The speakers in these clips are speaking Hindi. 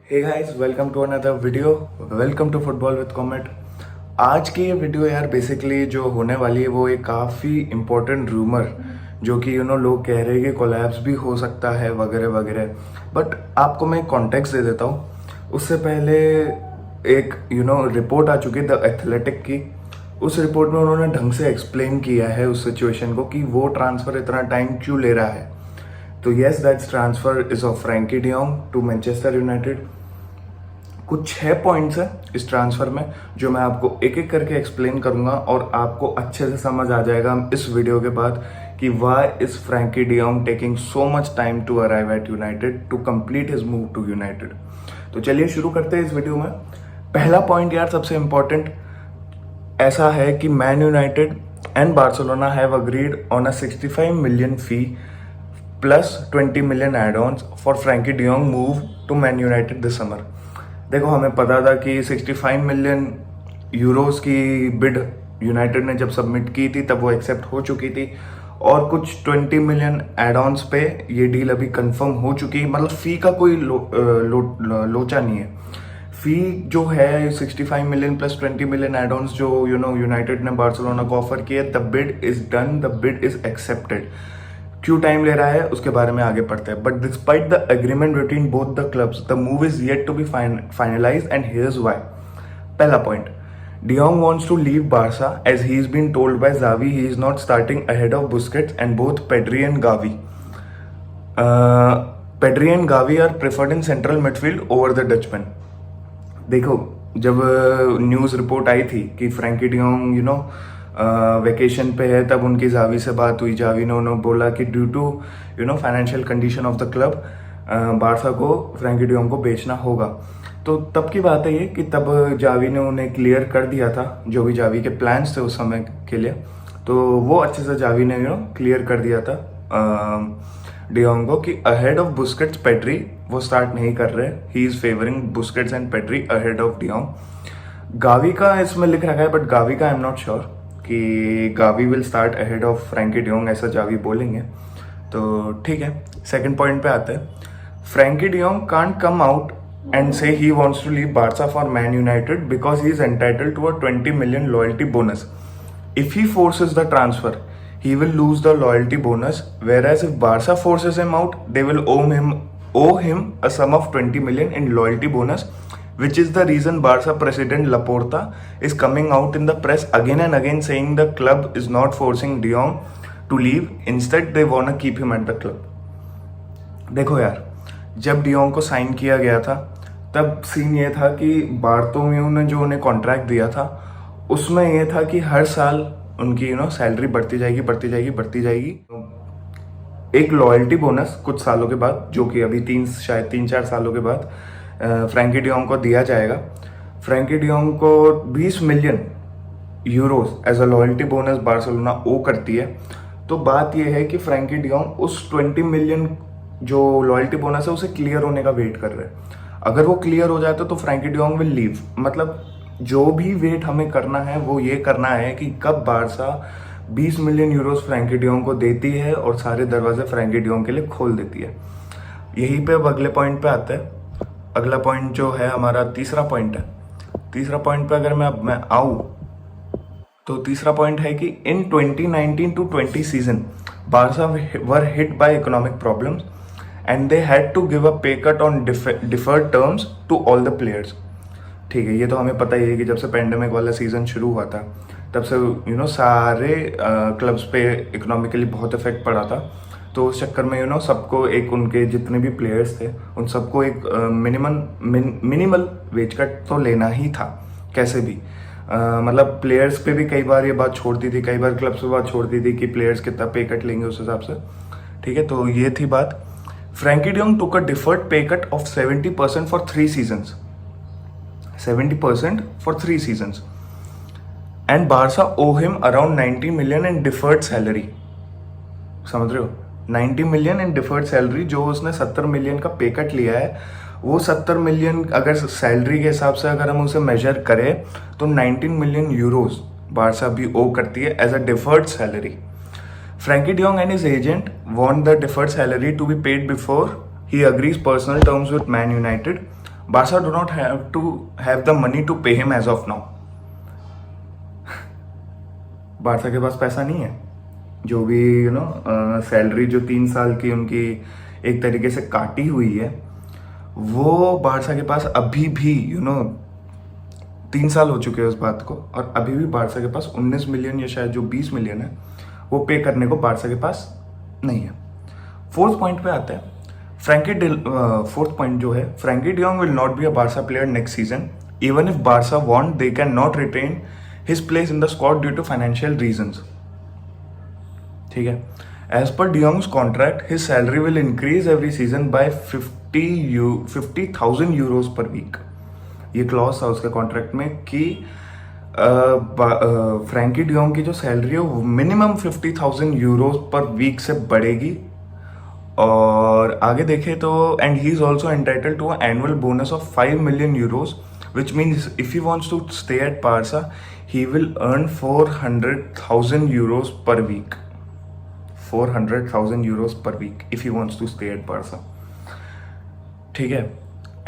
Hey guys, welcome to another video. Welcome to football with Comet. आज की ये वीडियो यार बेसिकली जो होने वाली है वो एक काफ़ी इम्पोर्टेंट रूमर जो कि लोग कह रहे हैं कि कोलैप्स भी हो सकता है वगैरह वगैरह। बट आपको मैं कॉन्टेक्स्ट दे देता हूँ। उससे पहले एक रिपोर्ट आ चुकी है द एथलेटिक की। उस रिपोर्ट में उन्होंने ढंग से एक्सप्लेन किया है उस सिचुएशन को कि वो ट्रांसफ़र इतना टाइम क्यों ले रहा है। तो yes, that's transfer is of Frenkie de Jong to Manchester United. कुछ 6 पॉइंट्स है इस ट्रांसफर में जो मैं आपको एक एक करके एक्सप्लेन करूंगा और आपको अच्छे से समझ आ जाएगा इस वीडियो के बाद कि why is Frenkie de Jong taking so much time to arrive at United to complete his move to United. तो चलिए शुरू करते हैं इस वीडियो में। पहला पॉइंट यार सबसे इंपॉर्टेंट ऐसा है कि Man United and Barcelona have agreed on a 65 million fee plus 20 million add-ons for Frenkie de Jong move to Man United this summer. देखो, हमें पता था कि 65 मिलियन यूरोस की बिड यूनाइटेड ने जब सबमिट की थी तब वो एक्सेप्ट हो चुकी थी और कुछ 20 मिलियन एड-ऑन्स पे ये डील अभी कंफर्म हो चुकी है। मतलब फी का कोई लोचा नहीं है। फी जो है 65 मिलियन प्लस 20 मिलियन एड-ऑन्स जो यूनाइटेड ने बार्सिलोना को ऑफर किया, the bid is done, the bid is accepted. क्यों टाइम ले रहा है उसके बारे में आगे पढ़ते हैं। But despite the agreement between both the clubs, the move is yet to be finalised and here's why. पहला point, de Jong wants to leave Barca as he is been told by Xavi he is not starting ahead of Busquets and both Pedri and Gavi. Pedri and Gavi are preferred in central midfield over the Dutchman. देखो, जब न्यूज़ रिपोर्ट आई थी कि फ्रैंकी डियोंग वेकेशन पे है तब उनकी जावी से बात हुई। जावी ने उन्होंने बोला कि due to financial condition of the club Barca को फ्रैंकी डियोंग को बेचना होगा। तो तब की बात है ये कि तब जावी ने उन्हें क्लियर कर दिया था जो भी जावी के प्लान्स थे उस समय के लिए। तो वो अच्छे से जावी ने क्लियर कर दिया था डियोंग को कि अहेड ऑफ बुस्केट्स पेड्री वो स्टार्ट नहीं कर रहे। He is favouring Busquets and Pedri ahead of de Jong. Gavi का इसमें लिख रखा है बट गावी का आई एम नॉट श्योर कि Gavi will start ahead of Frenkie de Jong, ऐसा जावी बोलेंगे। तो ठीक है, सेकंड पॉइंट पे आते हैं। Frenkie de Jong can't come out and so he wants to leave Barca for Man United because he is entitled to a 20 million loyalty bonus. If he forces the transfer he will lose the loyalty bonus, whereas if Barca forces him out, they will owe him a sum of 20 million in loyalty bonus, which is the reason Barca president Laporta is coming out in the press again and again saying the club is not forcing De Jong to leave. Instead, they want to keep him at the club. देखो यार, जब De Jong को साइन किया गया था तब सीन ये था कि बार्टोमेउ ने जो उन्हें कॉन्ट्रैक्ट दिया था उसमें ये था कि हर साल उनकी सैलरी बढ़ती जाएगी बढ़ती जाएगी बढ़ती जाएगी। एक लॉयल्टी बोनस कुछ सालों के बाद, जो कि अभी शायद 3-4 सालों के बाद फ्रैंकी डियोंग को दिया जाएगा। फ्रैंकी डियोंग को 20 million euros as a loyalty bonus Barcelona owe करती है। तो बात यह है कि फ्रैंकी डियोंग उस 20 मिलियन जो लॉयल्टी बोनस है उसे क्लियर होने का वेट कर रहे हैं। अगर वो क्लियर हो जाता तो फ्रैंकी डियोंग विल लीव। मतलब जो भी वेट हमें करना है वो ये करना है कि कब Barça 20 million Euros Frankie de Jong को देती है और सारे दरवाजे फ्रैंकी डियोंग के लिए खोल देती है। यहीं पे अब अगले पॉइंट पे आते हैं। अगला पॉइंट जो है हमारा तीसरा पॉइंट है। तीसरा पॉइंट पे अगर मैं आऊँ तो तीसरा पॉइंट है कि in 2019 to 20 season Barca were hit by economic problems and they had to give a pay cut on deferred terms to all the players. ठीक है, ये तो हमें पता ही है कि जब से पेंडेमिक वाला सीजन शुरू हुआ था तब से सारे क्लब्स पे इकोनॉमिकली बहुत इफेक्ट पड़ा था। तो उस चक्कर में सबको एक उनके जितने भी प्लेयर्स थे उन सबको एक मिनिमल वेज कट तो लेना ही था कैसे भी। मतलब प्लेयर्स पे भी कई बार ये बात छोड़ती थी, कई बार क्लब्स पे बात छोड़ती थी कि प्लेयर्स कितना पे कट लेंगे उस हिसाब से। ठीक है, तो ये थी बात। फ्रैंकी डियोंग टुक अ डिफर्ड पे cut off 70% for 3 seasons. 70% for 3 seasons, and Barca owe him around 90 million in deferred salary. समझ रहे हो, 90 मिलियन इन डिफर्ड सैलरी। जो उसने 70 मिलियन का पे कट लिया है वो 70 मिलियन अगर सैलरी के हिसाब से अगर हम उसे मेजर करें तो 19 मिलियन यूरोस बारसा भी ओ करती है as a deferred salary. Frenkie de Jong and his agent want the deferred salary to be paid before he agrees personal terms with Man United Barca do not have the money to pay him as of now. Barca के पास पैसा नहीं है, जो भी सैलरी जो 3 साल की उनकी एक तरीके से काटी हुई है, वो बारसा के पास अभी भी 3 साल हो चुके हैं उस बात को, और अभी भी बारसा के पास 19 मिलियन या शायद जो 20 मिलियन है वो पे करने को बारसा के पास नहीं है। फोर्थ पॉइंट पे आते हैं। फोर्थ पॉइंट जो है, Frenkie de Jong will not be a Barca player next season even if Barca want they can not retain his place in the squad due to financial reasons. ठीक है, as per de Jong's contract his salary will increase every season by 50,000 euros per week. ये क्लॉज था उसके कॉन्ट्रैक्ट में कि फ्रैंकी डियोंग की जो सैलरी है वो मिनिमम 50,000 यूरोज पर वीक से बढ़ेगी। और आगे देखें तो and he is also entitled to annual bonus of 5 million euros which means if he wants to stay at Barca he will earn 400,000 euros per week. 400,000 euros per week if he wants to stay at Barca. ठीक है,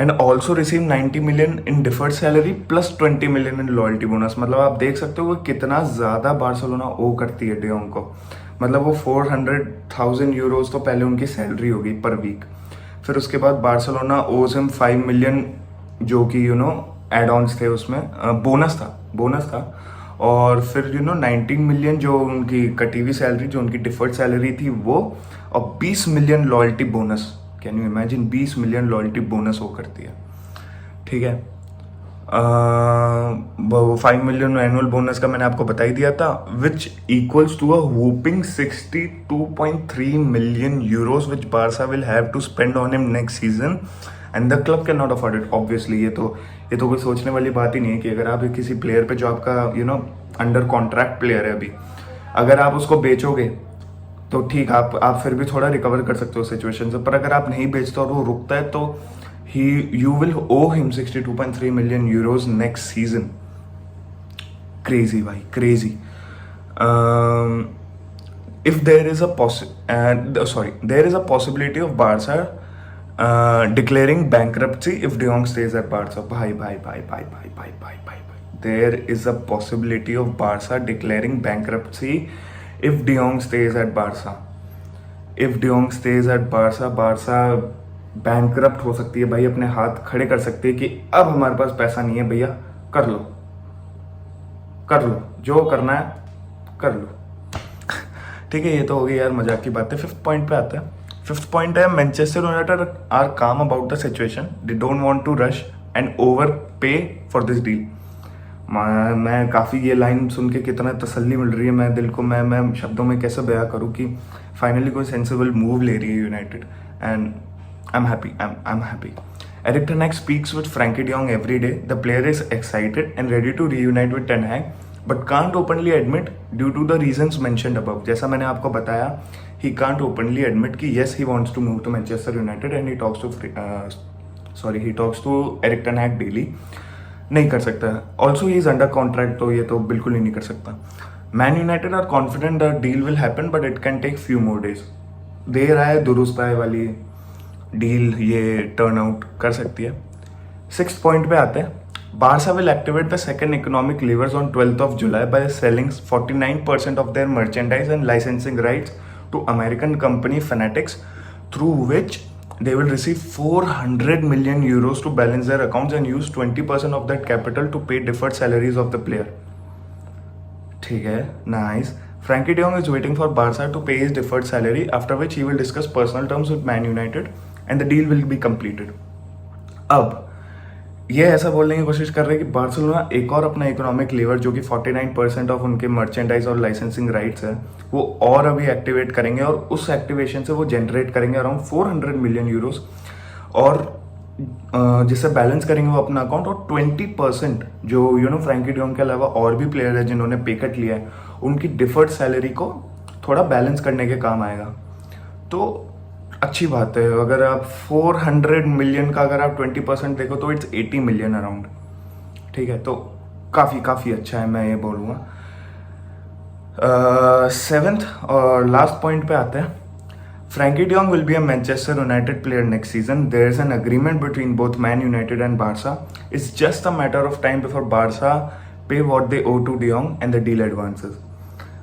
and also receive 90 million in deferred salary plus 20 million in loyalty bonus. मतलब आप देख सकते हो वो कितना ज़्यादा बार्सिलोना ओ करती है डियोंग को। मतलब वो 400,000 यूरोज तो पहले उनकी सैलरी होगी पर वीक, फिर उसके बाद बार्सिलोना ओज हिम 5 मिलियन जो कि एड ऑन्स थे, उसमें बोनस था और फिर 19 मिलियन जो उनकी कटी हुई सैलरी, जो उनकी डिफर्ड सैलरी थी वो, और 20 million loyalty bonus. Can you imagine 20 million loyalty bonus वो करती है। ठीक है, 5 मिलियन एनुअल बोनस का मैंने आपको बता ही दिया था, which equals to a whopping 62.3 million euros which Barca will have to spend on him next season and the club can not afford it. Obviously ये तो कोई सोचने वाली बात ही नहीं है कि अगर आप किसी प्लेयर पे जो आपका अंडर कॉन्ट्रैक्ट प्लेयर है अभी, अगर आप उसको बेचोगे तो ठीक, आप फिर भी थोड़ा रिकवर कर सकते हो सिचुएशन से, पर अगर आप नहीं बेचते और वो रुकता है तो you will owe him 62.3 million euros next season. Crazy, bhai, crazy. If there is a possibility of Barca declaring bankruptcy if De Jong stays at Barca. Bhai. There is a possibility of Barca declaring bankruptcy if De Jong stays at Barca. If De Jong stays at Barca bankrupt हो सकती है भाई, अपने हाथ खड़े कर सकती है कि अब हमारे पास पैसा नहीं है भैया, कर लो जो करना है कर लो। ठीक है, ये तो हो गई यार मजाक की बात है। फिफ्थ पॉइंट पे आता है। फिफ्थ पॉइंट है, Manchester United are calm about the situation, they don't want to rush and overpay for this deal. मैं काफ़ी ये लाइन सुन के कितना तसल्ली मिल रही है मैं दिल को, मैं शब्दों में कैसे बयां करूँ कि फाइनली कोई सेंसिबल मूव ले रही है United, and I'm happy. Erik ten Hag speaks with Frankie de Jong every day. The player is excited and ready to reunite with Ten Hag, but can't openly admit due to the reasons mentioned above. जैसा मैंने आपको बताया, he can't openly admit कि yes he wants to move to Manchester United and he talks to Erik ten Hag daily. नहीं कर सकता। Also he is under contract, तो ये तो बिल्कुल ही नहीं कर सकता। Man United are confident the deal will happen, but it can take few more days. देर आए दुरुस्त आए वाली डील ये टर्न आउट कर सकती है। 6th पॉइंट पे आते हैं। Barca will activate the second economic levers on 12th of July by selling 49% of their merchandise and licensing rights to American company Fanatics, through which they will receive 400 million euros to balance their accounts and use 20% of that capital to pay deferred salaries of the player. ठीक है, nice. Frankie de Jong is waiting for Barca to pay his deferred salary, after which he will discuss personal terms with Man United and the deal will be completed. अब ये ऐसा बोलने की कोशिश कर रहे हैं कि बार्सिलोना एक और अपना इकोनॉमिक लीवर जो कि 49% ऑफ उनके मर्चेंडाइज और लाइसेंसिंग राइट्स है वो और अभी एक्टिवेट करेंगे, और उस एक्टिवेशन से वो जनरेट करेंगे अराउंड 400 मिलियन यूरोस, और जिससे बैलेंस करेंगे वो अपना अकाउंट, और 20% जो फ्रैंकी de Jong के अलावा और भी प्लेयर है जिन्होंने पे कट लिया है उनकी डिफर्ड सैलरी को थोड़ा बैलेंस करने के काम आएगा। तो अच्छी बात है। अगर आप 400 मिलियन का अगर आप 20% देखो तो इट्स 80 मिलियन अराउंड। ठीक है, तो काफ़ी अच्छा है, मैं ये बोलूँगा। 7th और लास्ट पॉइंट पे आते हैं। Frankie de Jong will be a Manchester United player next season. There is an agreement between both Man United and Barca. It's just a matter of time before Barca pay what they owe to de Jong and the deal advances.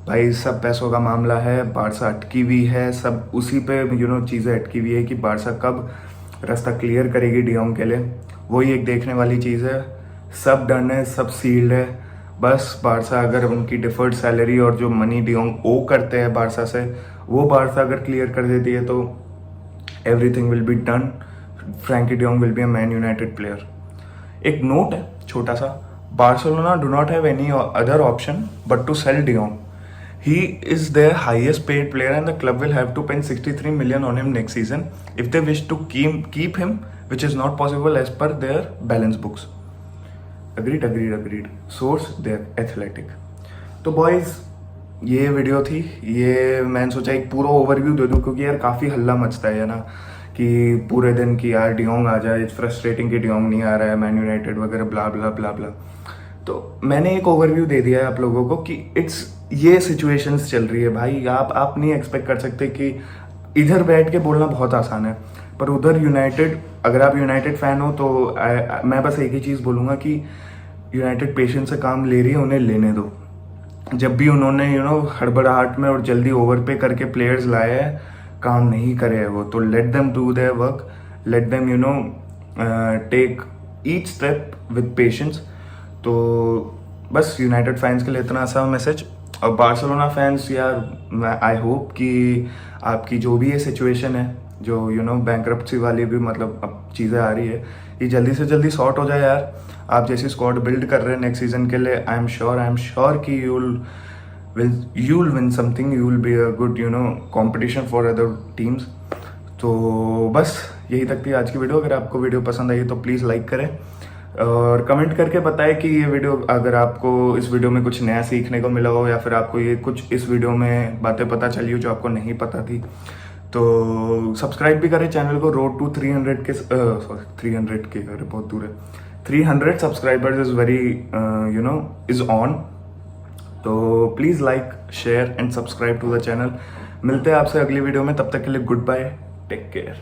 भाई सब पैसों का मामला है, बारसा अटकी हुई है, सब उसी पे चीज़ें अटकी हुई है कि बारसा कब रास्ता क्लियर करेगी de Jong के लिए, वही एक देखने वाली चीज़ है। सब डन है, सब सील्ड है, बस बारसा अगर उनकी डिफर्ड सैलरी और जो मनी de Jong ओ करते हैं बारसा से, वो बारसा अगर क्लियर कर देती है तो everything will be done. Frankie de Jong will be a Man United player. एक नोट है छोटा सा, Barcelona do not have any other option but to sell de Jong. He is their highest paid player and the club will have to spend 63 million on him next season if they wish to keep him, which is not possible as per their balance books. Agreed. Source their athletic. तो बॉयज़ ये वीडियो थी, ये मैंने सोचा एक पूरा ओवरव्यू दे दूँ क्योंकि यार काफ़ी हल्ला मचता है ना कि पूरे दिन की यार de Jong आ जाए, इट्स फ्रस्ट्रेटिंग कि de Jong नहीं आ रहा है, मैन यूनाइटेड वगैरह ब्ला ब्ला ब्ला ब्ला। तो मैंने एक ओवरव्यू दे दिया है आप लोगों को कि ये सिचुएशंस चल रही है भाई। आप नहीं एक्सपेक्ट कर सकते कि इधर बैठ के बोलना बहुत आसान है पर उधर यूनाइटेड, अगर आप यूनाइटेड फैन हो तो मैं बस एक ही चीज़ बोलूँगा कि यूनाइटेड पेशेंस से काम ले रही है, उन्हें लेने दो। जब भी उन्होंने हड़बड़ाहट में और जल्दी ओवर पे करके प्लेयर्स लाए हैं, काम नहीं करे है वो, तो let them do their work, let them take each step with patience. तो बस यूनाइटेड फैंस के लिए इतना सा मैसेज। और बार्सिलोना फैंस यार, आई होप कि आपकी जो भी ये सिचुएशन है, जो बैंक्रप्सी वाली भी मतलब अब चीज़ें आ रही है, ये जल्दी से जल्दी सॉर्ट हो जाए यार। आप जैसी स्क्वाड बिल्ड कर रहे हैं नेक्स्ट सीजन के लिए, आई एम श्योर कि you'll win something, you will be a good competition for other teams. तो बस यही तक थी आज की वीडियो। अगर आपको वीडियो पसंद आई तो प्लीज़ लाइक करें और कमेंट करके बताएं कि ये वीडियो, अगर आपको इस वीडियो में कुछ नया सीखने को मिला हो या फिर आपको ये कुछ इस वीडियो में बातें पता चली हो जो आपको नहीं पता थी। तो सब्सक्राइब भी करें चैनल को। रोड टू 300 के 300 के, अरे बहुत दूर है, 300 subscribers is very is on. तो please like, share and subscribe to the channel. मिलते हैं आपसे अगली वीडियो में, तब तक के लिए गुड बाय, टेक केयर।